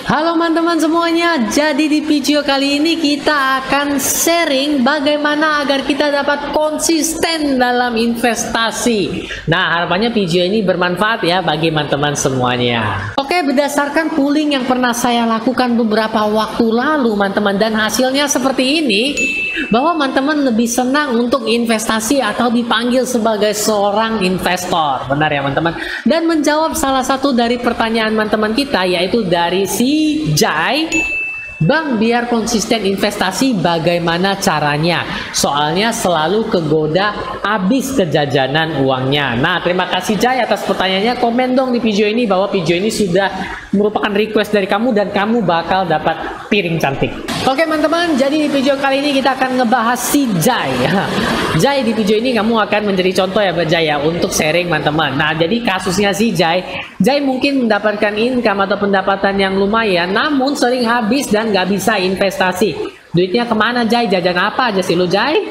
Halo teman-teman semuanya, jadi di video kali ini kita akan sharing bagaimana agar kita dapat konsisten dalam investasi. Nah, harapannya video ini bermanfaat ya bagi teman-teman semuanya. Oke, berdasarkan pooling yang pernah saya lakukan beberapa waktu lalu teman-teman, dan hasilnya seperti ini, bahwa teman-teman lebih senang untuk investasi atau dipanggil sebagai seorang investor. Benar ya teman-teman? Dan menjawab salah satu dari pertanyaan teman-teman kita, yaitu dari si Jai, Bang, biar konsisten investasi bagaimana caranya? Soalnya selalu kegoda habis kejajanan uangnya. Nah, terima kasih Jai atas pertanyaannya. Komen dong di video ini bahwa video ini sudah merupakan request dari kamu dan kamu bakal dapat piring cantik. Oke teman-teman, jadi di video kali ini kita akan ngebahas si Jai. Jai, di video ini kamu akan menjadi contoh ya Jai ya untuk sharing teman-teman. Nah, jadi kasusnya si Jai mungkin mendapatkan income atau pendapatan yang lumayan, namun sering habis dan nggak bisa investasi. Duitnya kemana Jai? Jajan apa aja sih lu Jai?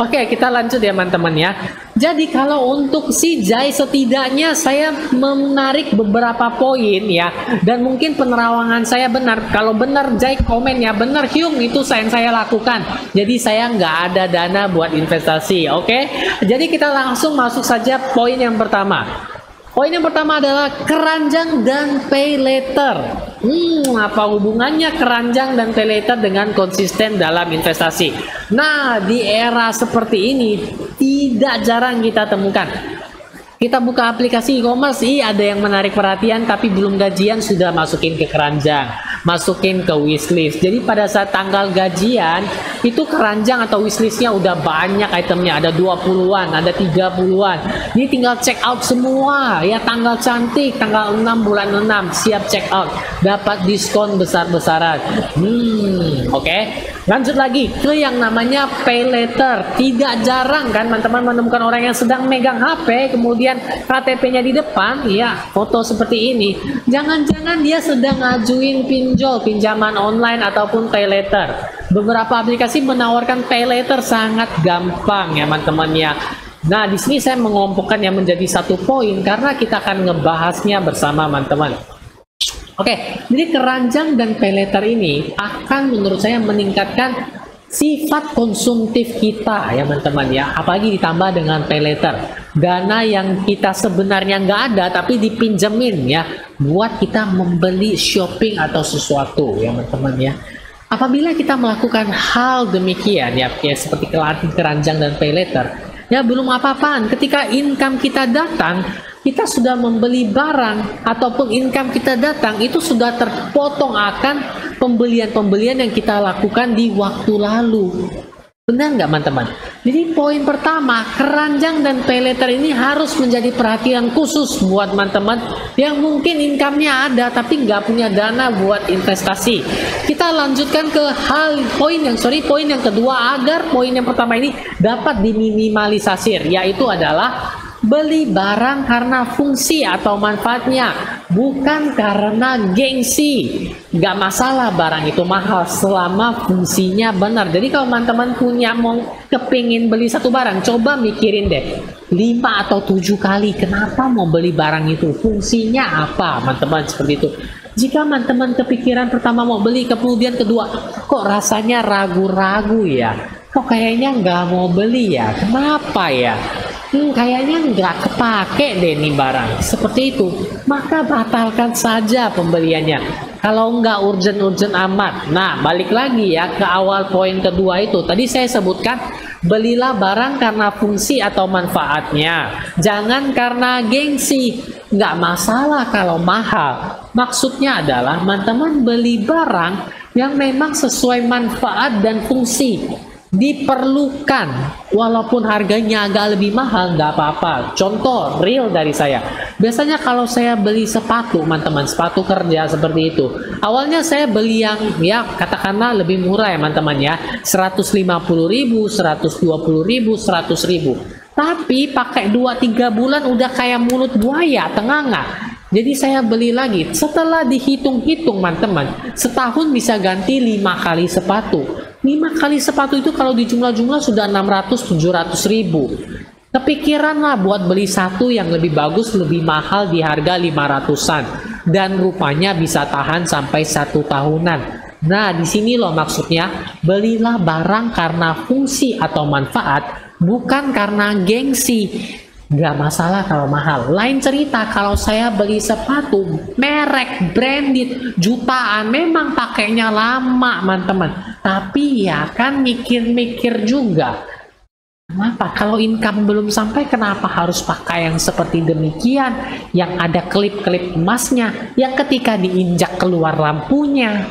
Oke, kita lanjut ya teman-teman ya. Jadi kalau untuk si Jai, setidaknya saya menarik beberapa poin ya, dan mungkin penerawangan saya benar. Kalau benar Jai komen ya, benar Hyung, itu saya lakukan. Jadi saya nggak ada dana buat investasi. Oke, jadi kita langsung masuk saja poin yang pertama. Poin yang pertama adalah keranjang dan pay later. Apa hubungannya keranjang dan pay later dengan konsisten dalam investasi? Nah, di era seperti ini tidak jarang kita temukan. Kita buka aplikasi e-commerce, ada yang menarik perhatian tapi belum gajian sudah masukin ke keranjang, masukin ke wishlist. Jadi pada saat tanggal gajian itu keranjang atau wishlistnya udah banyak itemnya, ada 20-an, ada 30-an. Ini tinggal check out semua ya, tanggal cantik, tanggal 6 bulan 6 siap check out, dapat diskon besar-besaran. Oke. Lanjut lagi ke yang namanya pay later. Tidak jarang kan teman-teman menemukan orang yang sedang megang HP, kemudian KTP-nya di depan, ya foto seperti ini. Jangan-jangan dia sedang ngajuin pinjol, pinjaman online ataupun pay later. Beberapa aplikasi menawarkan pay later sangat gampang ya teman-teman ya. Nah, di sini saya mengelompokkan yang menjadi satu poin karena kita akan ngebahasnya bersama teman-teman. Oke, jadi keranjang dan pay later ini akan menurut saya meningkatkan sifat konsumtif kita ya teman-teman ya, apalagi ditambah dengan pay later, dana yang kita sebenarnya nggak ada tapi dipinjemin ya buat kita membeli shopping atau sesuatu ya teman-teman ya. Apabila kita melakukan hal demikian ya, seperti keranjang dan pay later ya, belum apa-apaan ketika income kita datang, kita sudah membeli barang ataupun income kita datang itu sudah terpotong akan pembelian-pembelian yang kita lakukan di waktu lalu. Benar nggak teman-teman? Jadi poin pertama, keranjang dan pay later ini harus menjadi perhatian khusus buat teman-teman yang mungkin income-nya ada tapi nggak punya dana buat investasi. Kita lanjutkan ke poin yang kedua, agar poin yang pertama ini dapat diminimalisir, yaitu adalah beli barang karena fungsi atau manfaatnya, bukan karena gengsi. Gak masalah barang itu mahal selama fungsinya benar. Jadi kalau teman-teman mau kepingin beli satu barang, coba mikirin deh 5 atau 7 kali kenapa mau beli barang itu, fungsinya apa teman-teman, seperti itu. Jika teman-teman kepikiran pertama mau beli, kemudian kedua kok rasanya ragu-ragu ya, kok kayaknya nggak mau beli ya, kenapa ya, kayaknya nggak kepake deh nih barang, seperti itu, maka batalkan saja pembeliannya kalau nggak urgent-urgent amat. Nah, balik lagi ya ke awal poin kedua itu tadi saya sebutkan, belilah barang karena fungsi atau manfaatnya, jangan karena gengsi. Nggak masalah kalau mahal, maksudnya adalah teman-teman beli barang yang memang sesuai manfaat dan fungsi, diperlukan, walaupun harganya agak lebih mahal nggak apa-apa. Contoh real dari saya, biasanya kalau saya beli sepatu teman-teman, sepatu kerja seperti itu, awalnya saya beli yang ya katakanlah lebih murah ya teman-teman ya, 150.000, 120.000, 100.000, tapi pakai 2-3 bulan udah kayak mulut buaya, tengah-tengah. Jadi saya beli lagi, setelah dihitung-hitung teman-teman, setahun bisa ganti 5 kali sepatu. 5 kali sepatu itu kalau dijumlah-jumlah sudah 600-700 ribu. Kepikiran lah buat beli satu yang lebih bagus, lebih mahal di harga 500-an. dan rupanya bisa tahan sampai 1 tahunan. Nah, di sini loh maksudnya, belilah barang karena fungsi atau manfaat, bukan karena gengsi. Nggak masalah kalau mahal. Lain cerita kalau saya beli sepatu merek branded jutaan, memang pakainya lama teman-teman, tapi ya kan mikir-mikir juga. Kenapa? Kalau income belum sampai, kenapa harus pakai yang seperti demikian, yang ada klip-klip emasnya, yang ketika diinjak keluar lampunya?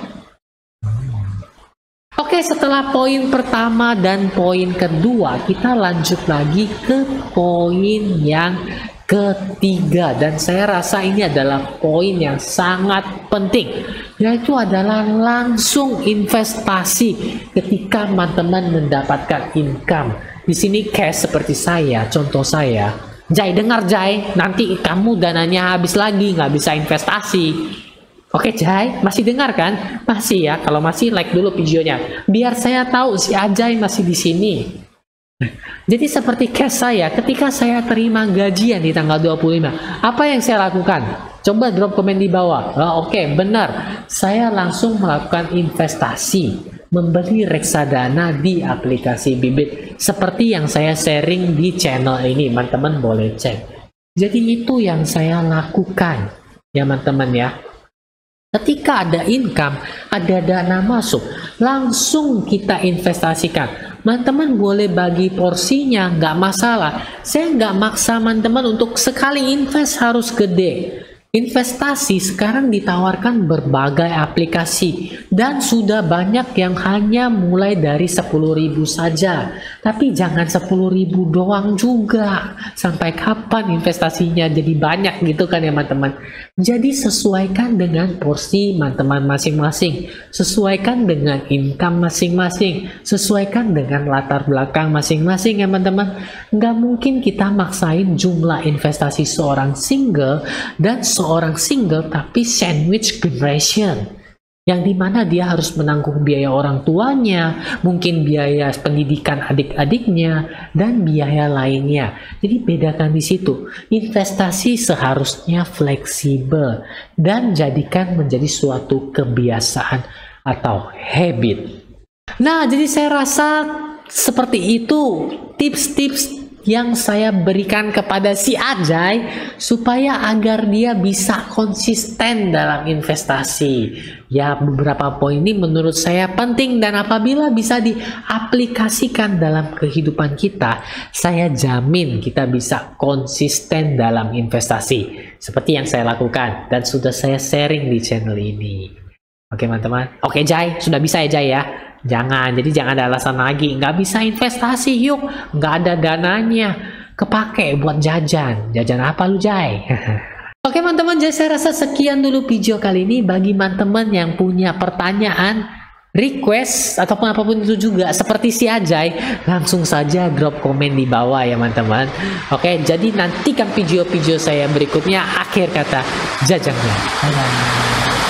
Oke, setelah poin pertama dan poin kedua, kita lanjut lagi ke poin yang ketiga. Dan saya rasa ini adalah poin yang sangat penting, yaitu adalah langsung investasi ketika teman-teman mendapatkan income. Di sini cash seperti saya, contoh saya. Jai, dengar Jai, nanti kamu dananya habis lagi, nggak bisa investasi. Oke Jai, masih dengar kan? Masih ya, kalau masih like dulu videonya, biar saya tahu si Ajay masih di sini. Jadi seperti cash saya, ketika saya terima gajian di tanggal 25, apa yang saya lakukan? Coba drop komen di bawah. Oke, benar, saya langsung melakukan investasi, membeli reksadana di aplikasi Bibit, seperti yang saya sharing di channel ini, teman-teman boleh cek. Jadi itu yang saya lakukan ya teman-teman ya. Ketika ada income, ada dana masuk, langsung kita investasikan. Teman-teman boleh bagi porsinya, nggak masalah. Saya nggak maksa teman-teman untuk sekali invest harus gede. Investasi sekarang ditawarkan berbagai aplikasi dan sudah banyak yang hanya mulai dari 10.000 saja. Tapi jangan 10.000 doang juga. Sampai kapan investasinya jadi banyak gitu kan ya teman-teman. Jadi sesuaikan dengan porsi teman-teman masing-masing. Sesuaikan dengan income masing-masing. Sesuaikan dengan latar belakang masing-masing ya teman-teman. Nggak mungkin kita maksain jumlah investasi seorang single dan seorang single tapi sandwich generation, yang dimana dia harus menanggung biaya orang tuanya, mungkin biaya pendidikan adik-adiknya, dan biaya lainnya. Jadi bedakan di situ. Investasi seharusnya fleksibel dan jadikan menjadi suatu kebiasaan atau habit. Nah, jadi saya rasa seperti itu tips-tips yang saya berikan kepada si Ajay supaya agar dia bisa konsisten dalam investasi. Ya, beberapa poin ini menurut saya penting, dan apabila bisa diaplikasikan dalam kehidupan kita, saya jamin kita bisa konsisten dalam investasi seperti yang saya lakukan dan sudah saya sharing di channel ini. Oke teman-teman. Oke Jai, sudah bisa ya Jai ya? Jadi jangan ada alasan lagi, nggak bisa investasi yuk, nggak ada dananya, kepake buat jajan apa lu Jai? Oke teman-teman, jadi saya rasa sekian dulu video kali ini. Bagi teman-teman yang punya pertanyaan, request, ataupun apapun itu juga seperti si Ajay, langsung saja drop komen di bawah ya teman-teman. Oke, jadi nantikan video-video saya berikutnya. Akhir kata, jajangnya. Bye-bye.